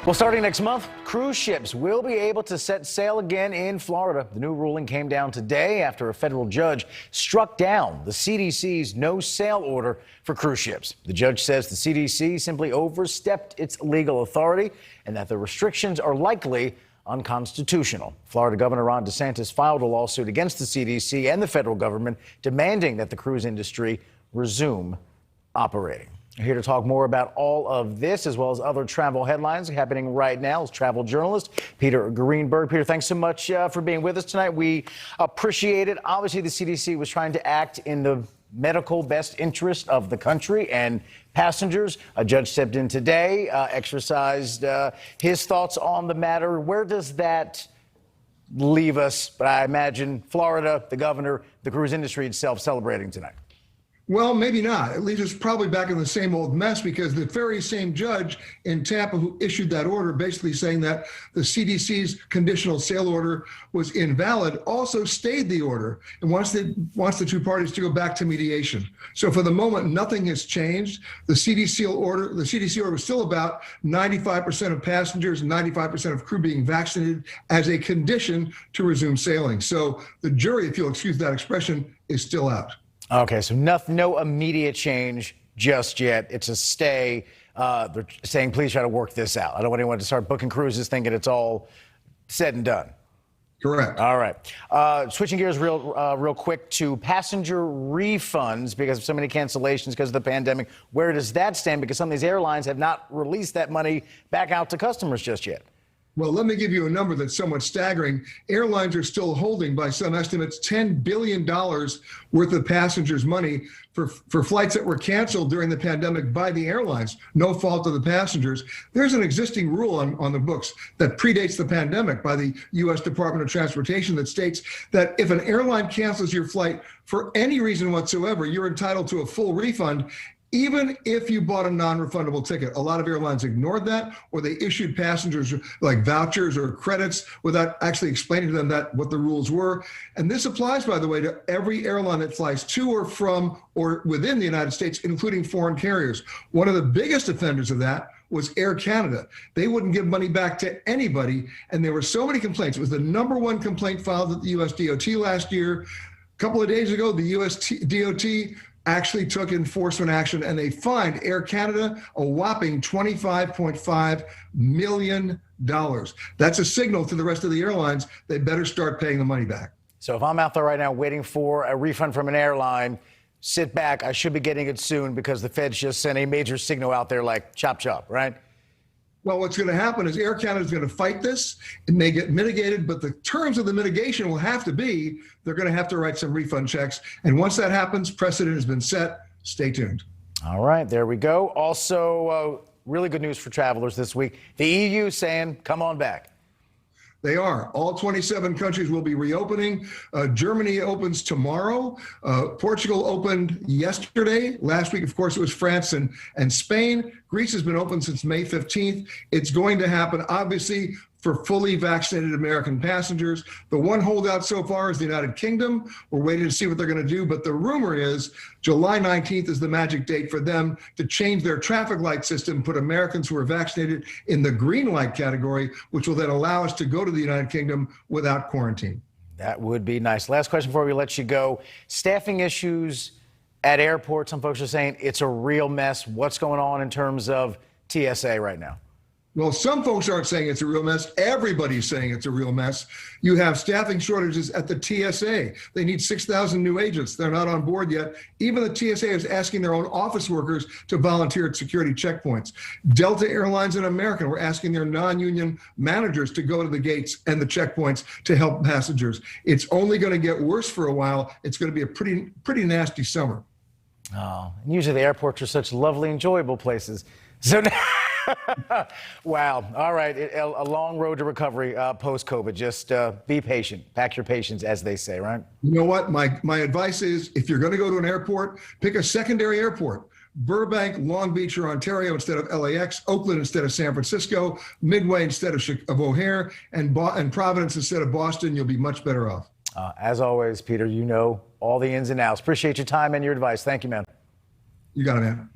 Well, starting next month, cruise ships will be able to set sail again in Florida. The new ruling came down today after a federal judge struck down the CDC's no sail order for cruise ships. The judge says the CDC simply overstepped its legal authority and that the restrictions are likely unconstitutional. Florida Governor Ron DeSantis filed a lawsuit against the CDC and the federal government demanding that the cruise industry resume operating. Here to talk more about all of this, as well as other travel headlines happening right now, is travel journalist Peter Greenberg. Peter, thanks so much for being with us tonight. We appreciate it. Obviously, the CDC was trying to act in the medical best interest of the country and passengers. A judge stepped in today, exercised his thoughts on the matter. Where does that leave us? But I imagine Florida, the governor, the cruise industry itself celebrating tonight. Well, maybe not. It leaves us probably back in the same old mess, because the very same judge in Tampa who issued that order, basically saying that the CDC's conditional sail order was invalid, also stayed the order and wants the two parties to go back to mediation. So for the moment, nothing has changed. The CDC order was still about 95% of passengers and 95% of crew being vaccinated as a condition to resume sailing. So the jury, if you'll excuse that expression, is still out. Okay, so no immediate change just yet. It's a stay. They're saying, please try to work this out. I don't want anyone to start booking cruises thinking it's all said and done. Correct. All right. Switching gears real quick to passenger refunds because of so many cancellations because of the pandemic. Where does that stand? Because some of these airlines have not released that money back out to customers just yet. Well, let me give you a number that's somewhat staggering. Airlines are still holding, by some estimates, $10 billion worth of passengers' money for flights that were canceled during the pandemic by the airlines, no fault of the passengers. There's an existing rule on the books that predates the pandemic by the U.S. Department of Transportation that states that if an airline cancels your flight for any reason whatsoever, you're entitled to a full refund, even if you bought a non-refundable ticket. A lot of airlines ignored that, or they issued passengers like vouchers or credits without actually explaining to them what the rules were. And this applies, by the way, to every airline that flies to or from or within the United States, including foreign carriers. One of the biggest offenders of that was Air Canada. They wouldn't give money back to anybody, and there were so many complaints. It was the #1 complaint filed at the U.S. DOT last year. A couple of days ago, the U.S. DOT actually took enforcement action, and they fined Air Canada a whopping $25.5 million. That's a signal to the rest of the airlines they better start paying the money back. So if I'm out there right now waiting for a refund from an airline, sit back. I should be getting it soon because the feds just sent a major signal out there like chop, chop, right? Well, what's going to happen is Air Canada is going to fight this. It may get mitigated, but the terms of the mitigation will have to be they're going to have to write some refund checks. And once that happens, precedent has been set. Stay tuned. All right, there we go. Also, really good news for travelers this week. The EU saying, come on back. They are. All 27 countries will be reopening. Germany opens tomorrow. Portugal opened yesterday. Last week, of course, it was France and Spain. Greece has been open since May 15th. It's going to happen, obviously, for fully vaccinated American passengers. The one holdout so far is the United Kingdom. We're waiting to see what they're going to do. But the rumor is July 19th is the magic date for them to change their traffic light system, put Americans who are vaccinated in the green light category, which will then allow us to go to the United Kingdom without quarantine. That would be nice. Last question before we let you go. Staffing issues at airports. Some folks are saying it's a real mess. What's going on in terms of TSA right now? Well, some folks aren't saying it's a real mess. Everybody's saying it's a real mess. You have staffing shortages at the TSA. They need 6,000 new agents. They're not on board yet. Even the TSA is asking their own office workers to volunteer at security checkpoints. Delta Airlines and American were asking their non-union managers to go to the gates and the checkpoints to help passengers. It's only going to get worse for a while. It's going to be a pretty nasty summer. Oh, and usually the airports are such lovely, enjoyable places. So now wow. All right. A long road to recovery post-COVID. Just be patient. Pack your patience, as they say, right? You know what? My advice is, if you're going to go to an airport, pick a secondary airport. Burbank, Long Beach, or Ontario instead of LAX, Oakland instead of San Francisco, Midway instead of O'Hare, and Providence instead of Boston. You'll be much better off. As always, Peter, you know all the ins and outs. Appreciate your time and your advice. Thank you, man. You got it, man.